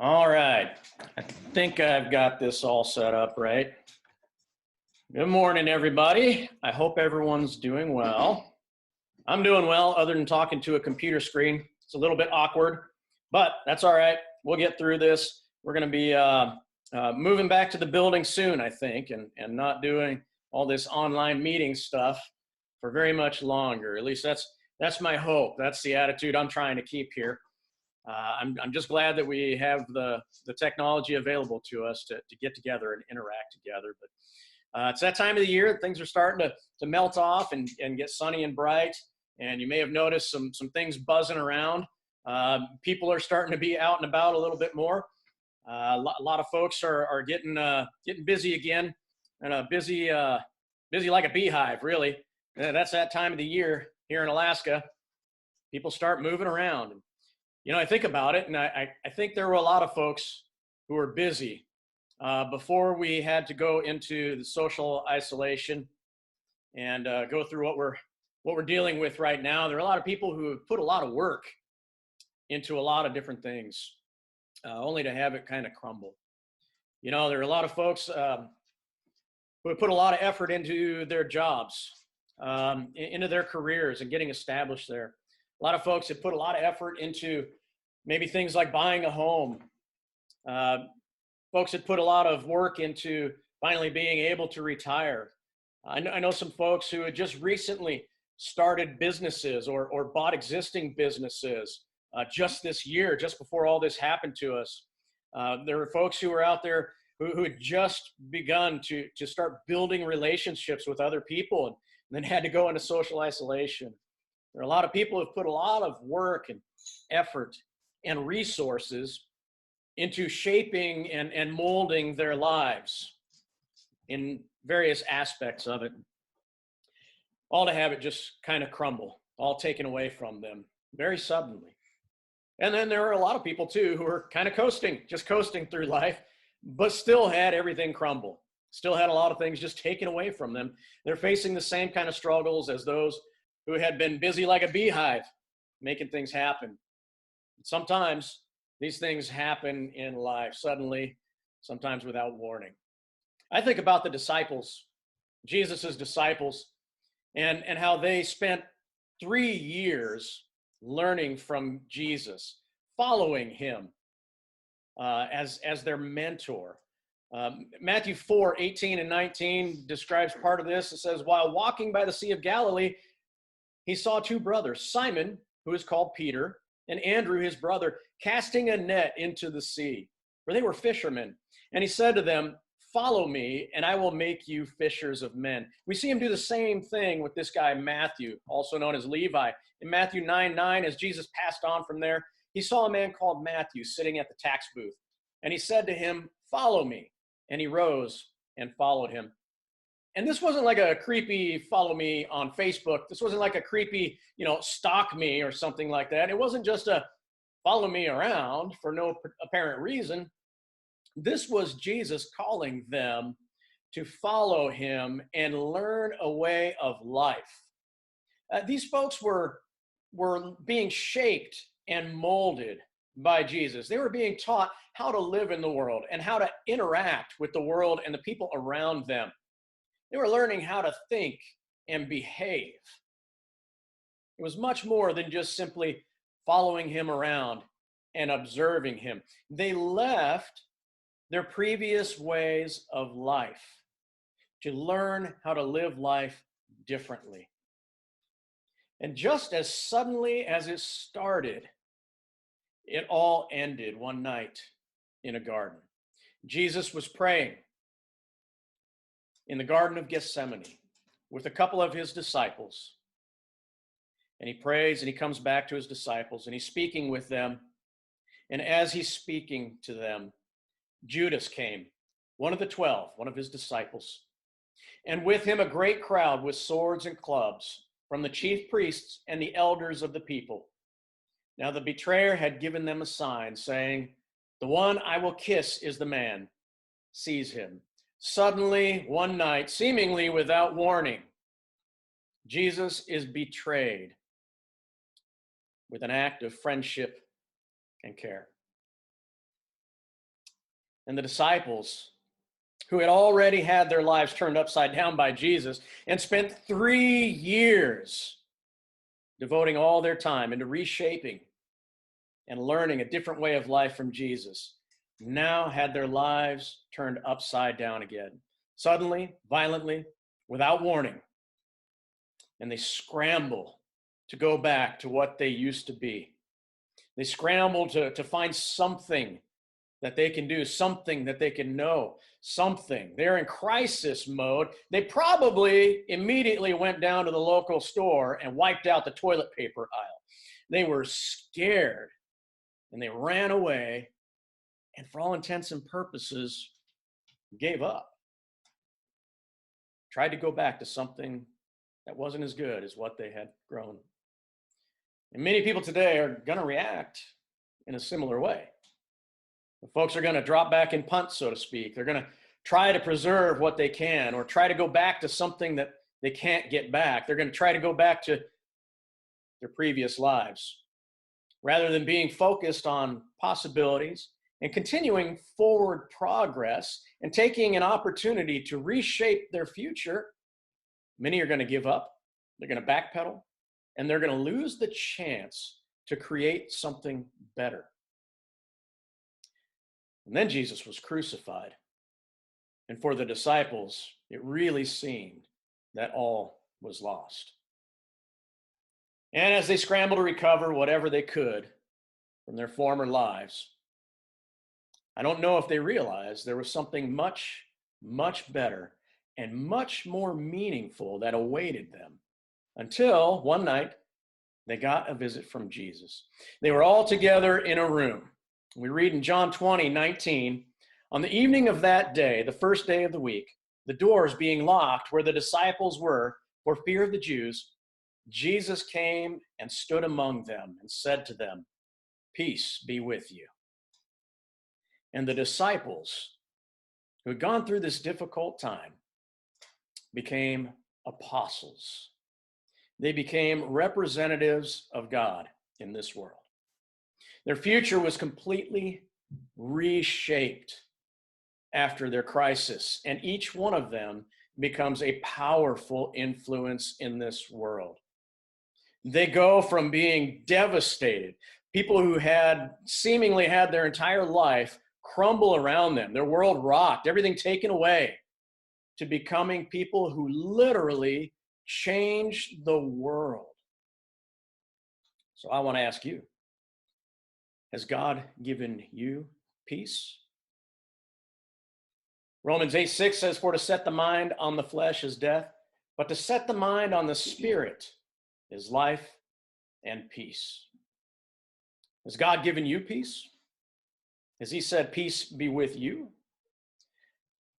All right. I think I've got this all set up right. Good morning, everybody. I hope everyone's doing well. I'm doing well, other than talking to a computer screen. It's a little bit awkward, but that's all right. We'll get through this. We're going to be moving back to the building soon, I think, and not doing all this online meeting stuff for very much longer. At least that's my hope. That's the attitude I'm trying to keep here. I'm just glad that we have the technology available to us to get together and interact together. But it's that time of the year. Things are starting to melt off and get sunny and bright. And you may have noticed some things buzzing around. People are starting to be out and about a little bit more. A lot of folks are getting busy again, and busy like a beehive, really. That's that time of the year here in Alaska. People start moving around. I think about it, and I think there were a lot of folks who were busy before we had to go into the social isolation and go through what we're dealing with right now. There are a lot of people who have put a lot of work into a lot of different things, only to have it kind of crumble. There are a lot of folks who have put a lot of effort into their jobs, into their careers and getting established there. A lot of folks have put a lot of effort into maybe things like buying a home. Uh, Folks had put a lot of work into finally being able to retire. I know some folks who had just recently started businesses or bought existing businesses just this year, just before all this happened to us. There were folks who were out there who had just begun to start building relationships with other people and then had to go into social isolation. There are a lot of people who have put a lot of work and effort and resources into shaping and molding their lives in various aspects of it, all to have it just kind of crumble, all taken away from them very suddenly. And then there are a lot of people too who are kind of just coasting through life, but still had everything crumble, still had a lot of things just taken away from them. They're facing the same kind of struggles as those who had been busy like a beehive, making things happen. Sometimes these things happen in life suddenly, sometimes without warning. I think about the disciples, Jesus's disciples, and how they spent 3 years learning from Jesus, following him as their mentor. Matthew 4:18 and 19 describes part of this. It says, while walking by the Sea of Galilee, he saw two brothers, Simon, who is called Peter, and Andrew, his brother, casting a net into the sea, for they were fishermen. And he said to them, follow me, and I will make you fishers of men. We see him do the same thing with this guy, Matthew, also known as Levi. In Matthew 9:9, as Jesus passed on from there, he saw a man called Matthew sitting at the tax booth. And he said to him, follow me. And he rose and followed him. And this wasn't like a creepy follow me on Facebook. This wasn't like a creepy, stalk me or something like that. It wasn't just a follow me around for no apparent reason. This was Jesus calling them to follow him and learn a way of life. These folks were being shaped and molded by Jesus. They were being taught how to live in the world and how to interact with the world and the people around them. They were learning how to think and behave. It was much more than just simply following him around and observing him. They left their previous ways of life to learn how to live life differently. And just as suddenly as it started, it all ended one night in a garden. Jesus was praying in the Garden of Gethsemane with a couple of his disciples. And he prays and he comes back to his disciples and he's speaking with them. And as he's speaking to them, Judas came, one of the 12, one of his disciples. And with him a great crowd with swords and clubs from the chief priests and the elders of the people. Now the betrayer had given them a sign saying, the one I will kiss is the man. Seize him. Suddenly, one night, seemingly without warning, Jesus is betrayed with an act of friendship and care. and the disciples who had already had their lives turned upside down by Jesus and spent 3 years devoting all their time into reshaping and learning a different way of life from Jesus, now had their lives turned upside down again, suddenly, violently, without warning. And they scramble to go back to what they used to be. They scramble to find something that they can do, something that they can know, something. They're in crisis mode. They probably immediately went down to the local store and wiped out the toilet paper aisle. They were scared and they ran away and, for all intents and purposes, gave up. Tried to go back to something that wasn't as good as what they had grown. And many people today are going to react in a similar way. The folks are going to drop back and punt, so to speak. They're going to try to preserve what they can or try to go back to something that they can't get back. They're going to try to go back to their previous lives rather than being focused on possibilities and continuing forward progress and taking an opportunity to reshape their future. Many are going to give up. They're going to backpedal, and they're going to lose the chance to create something better. And then Jesus was crucified. And for the disciples, it really seemed that all was lost. And as they scrambled to recover whatever they could from their former lives, I don't know if they realized there was something much, much better and much more meaningful that awaited them until one night they got a visit from Jesus. They were all together in a room. We read in John 20:19, on the evening of that day, the first day of the week, the doors being locked where the disciples were for fear of the Jews, Jesus came and stood among them and said to them, "Peace be with you." And the disciples who had gone through this difficult time became apostles. They became representatives of God in this world. Their future was completely reshaped after their crisis, and each one of them becomes a powerful influence in this world. They go from being devastated, people who had seemingly had their entire life crumble around them, their world rocked, everything taken away, to becoming people who literally changed the world. So I want to ask you, has God given you peace? Romans 8:6 says, "For to set the mind on the flesh is death, but to set the mind on the Spirit is life and peace." Has God given you peace? Has He said, "Peace be with you"?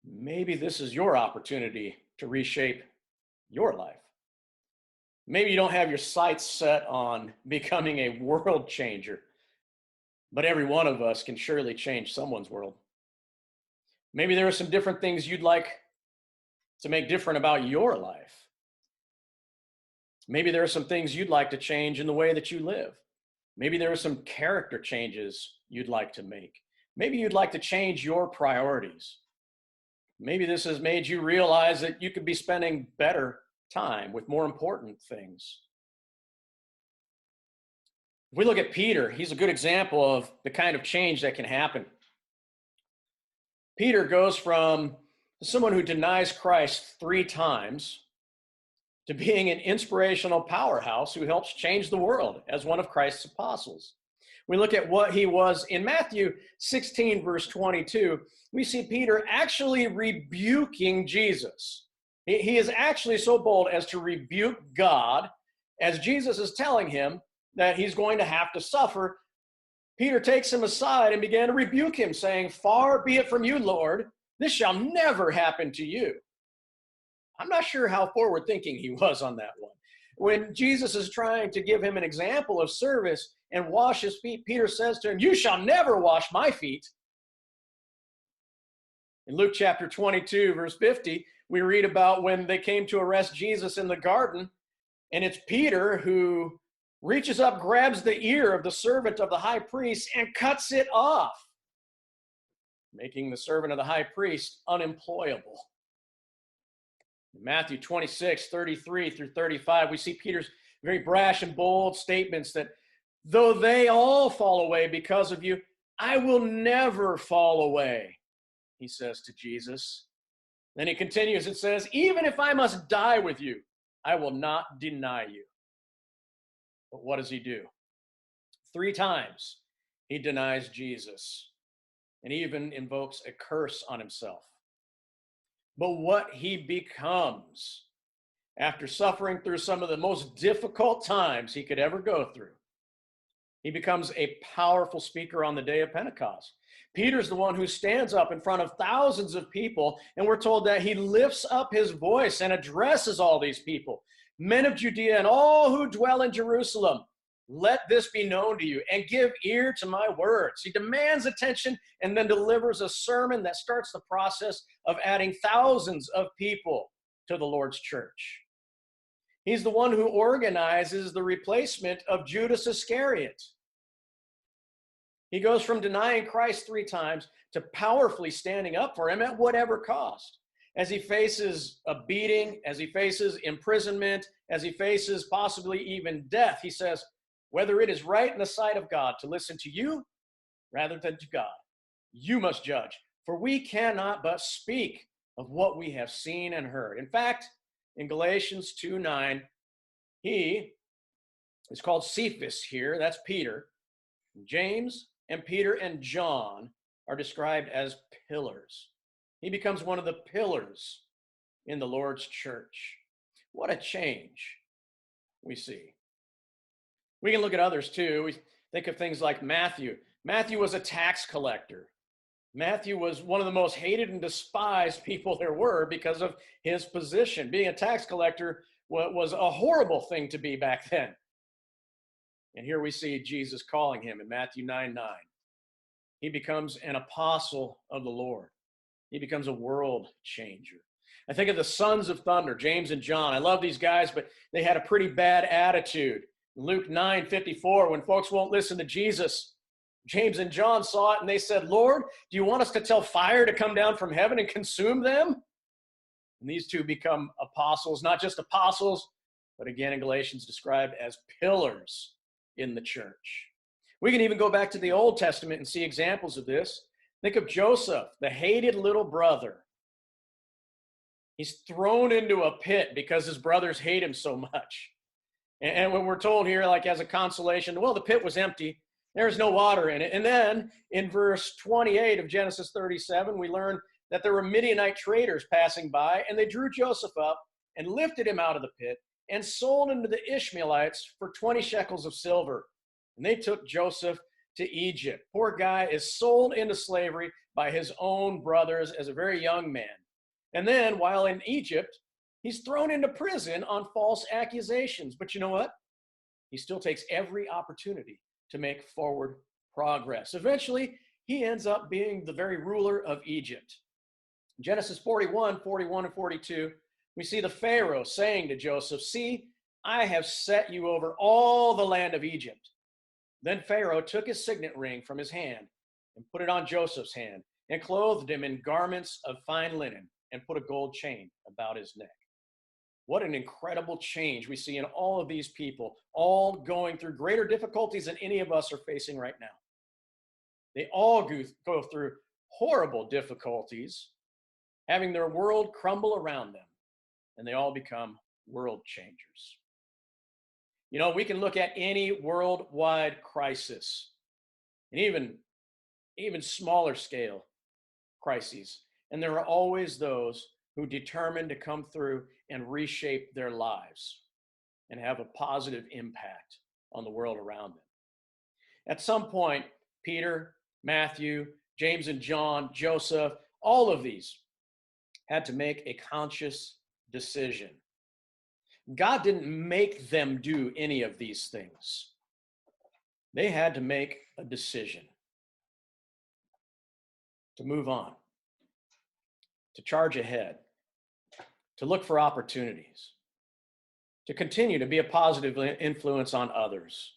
Maybe this is your opportunity to reshape your life. Maybe you don't have your sights set on becoming a world changer, but every one of us can surely change someone's world. Maybe there are some different things you'd like to make different about your life. Maybe there are some things you'd like to change in the way that you live. Maybe there are some character changes you'd like to make. Maybe you'd like to change your priorities. Maybe this has made you realize that you could be spending better time with more important things. If we look at Peter, he's a good example of the kind of change that can happen. Peter goes from someone who denies Christ 3 times to being an inspirational powerhouse who helps change the world as one of Christ's apostles. We look at what he was in Matthew 16, verse 22. We see Peter actually rebuking Jesus. He is actually so bold as to rebuke God as Jesus is telling him that he's going to have to suffer. Peter takes him aside and began to rebuke him, saying, "Far be it from you, Lord, this shall never happen to you." I'm not sure how forward thinking he was on that one. When Jesus is trying to give him an example of service and wash his feet, Peter says to him, "You shall never wash my feet." In Luke chapter 22, verse 50, we read about when they came to arrest Jesus in the garden, and it's Peter who reaches up, grabs the ear of the servant of the high priest, and cuts it off. making the servant of the high priest unemployable. In Matthew 26, 33 through 35, we see Peter's very brash and bold statements that though they all fall away because of you, I will never fall away, he says to Jesus. Then he continues, it says, even if I must die with you, I will not deny you. But what does he do? 3 times he denies Jesus and even invokes a curse on himself. But what he becomes after suffering through some of the most difficult times he could ever go through, he becomes a powerful speaker on the day of Pentecost. Peter's the one who stands up in front of thousands of people, and we're told that he lifts up his voice and addresses all these people. Men of Judea and all who dwell in Jerusalem, let this be known to you and give ear to my words. He demands attention and then delivers a sermon that starts the process of adding thousands of people to the Lord's church. He's the one who organizes the replacement of Judas Iscariot. He goes from denying Christ 3 times to powerfully standing up for him at whatever cost. As he faces a beating, as he faces imprisonment, as he faces possibly even death, he says, whether it is right in the sight of God to listen to you rather than to God, you must judge, for we cannot but speak of what we have seen and heard. In fact, in Galatians 2:9, he is called Cephas here, that's Peter. James and Peter and John are described as pillars. He becomes one of the pillars in the Lord's church. What a change we see. We can look at others too. We think of things like Matthew. Matthew was a tax collector. Matthew was one of the most hated and despised people there were because of his position. Being a tax collector was a horrible thing to be back then. And here we see Jesus calling him in Matthew 9:9. He becomes an apostle of the Lord. He becomes a world changer. I think of the sons of thunder, James and John. I love these guys, but they had a pretty bad attitude. Luke 9:54, when folks won't listen to Jesus, James and John saw it and they said, Lord, do you want us to tell fire to come down from heaven and consume them? And these two become apostles, not just apostles, but again in Galatians described as pillars in the church. We can even go back to the Old Testament and see examples of this. Think of Joseph, the hated little brother. He's thrown into a pit because his brothers hate him so much. And when we're told here, like as a consolation, well, the pit was empty. There's no water in it. And then in verse 28 of Genesis 37, we learn that there were Midianite traders passing by, and they drew Joseph up and lifted him out of the pit and sold him to the Ishmaelites for 20 shekels of silver. And they took Joseph to Egypt. Poor guy is sold into slavery by his own brothers as a very young man. And then while in Egypt, he's thrown into prison on false accusations. But you know what? He still takes every opportunity to make forward progress. Eventually, he ends up being the very ruler of Egypt. In Genesis 41, and 42, we see the Pharaoh saying to Joseph, see, I have set you over all the land of Egypt. Then Pharaoh took his signet ring from his hand and put it on Joseph's hand and clothed him in garments of fine linen and put a gold chain about his neck. What an incredible change we see in all of these people, all going through greater difficulties than any of us are facing right now. They all go through horrible difficulties, having their world crumble around them, and they all become world changers. You know, we can look at any worldwide crisis, and even smaller scale crises, and there are always those who determine to come through and reshape their lives and have a positive impact on the world around them. At some point, Peter, Matthew, James and John, Joseph, all of these had to make a conscious decision. God didn't make them do any of these things. They had to make a decision to move on, to charge ahead, to look for opportunities, to continue to be a positive influence on others,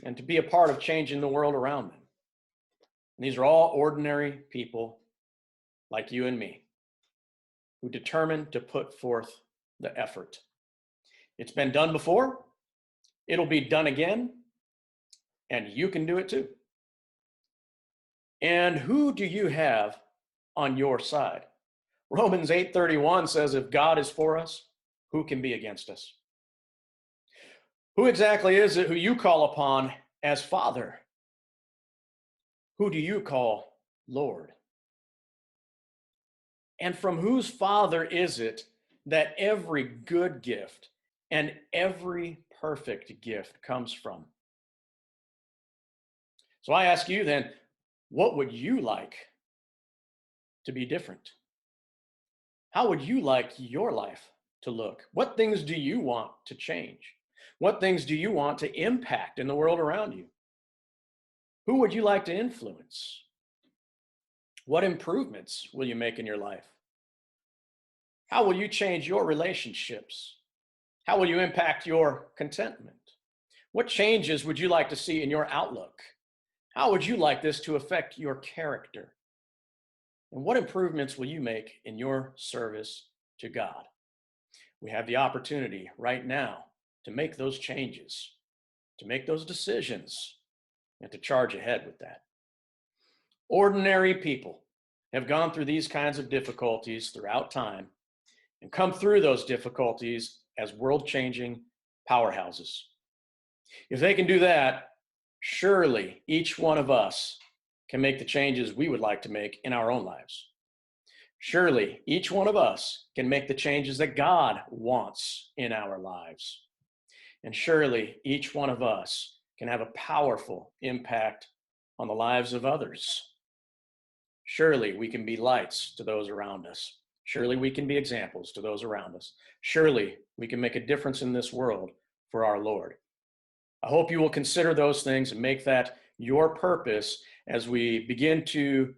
and to be a part of changing the world around them. And these are all ordinary people like you and me who determined to put forth the effort. It's been done before, it'll be done again, and you can do it too. And who do you have on your side? Romans 8:31 says, if God is for us, who can be against us? Who exactly is it who you call upon as Father? Who do you call Lord? And from whose Father is it that every good gift and every perfect gift comes from? So I ask you then, what would you like to be different? How would you like your life to look? What things do you want to change? What things do you want to impact in the world around you? Who would you like to influence? What improvements will you make in your life? How will you change your relationships? How will you impact your contentment? What changes would you like to see in your outlook? How would you like this to affect your character? And what improvements will you make in your service to God? We have the opportunity right now to make those changes, to make those decisions, and to charge ahead with that. Ordinary people have gone through these kinds of difficulties throughout time and come through those difficulties as world-changing powerhouses. If they can do that, surely each one of us can make the changes we would like to make in our own lives. Surely each one of us can make the changes that God wants in our lives. And surely each one of us can have a powerful impact on the lives of others. Surely we can be lights to those around us. Surely we can be examples to those around us. Surely we can make a difference in this world for our Lord. I hope you will consider those things and make that your purpose as we begin to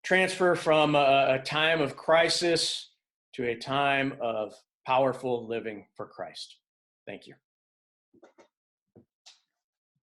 transfer from a time of crisis to a time of powerful living for Christ. Thank you.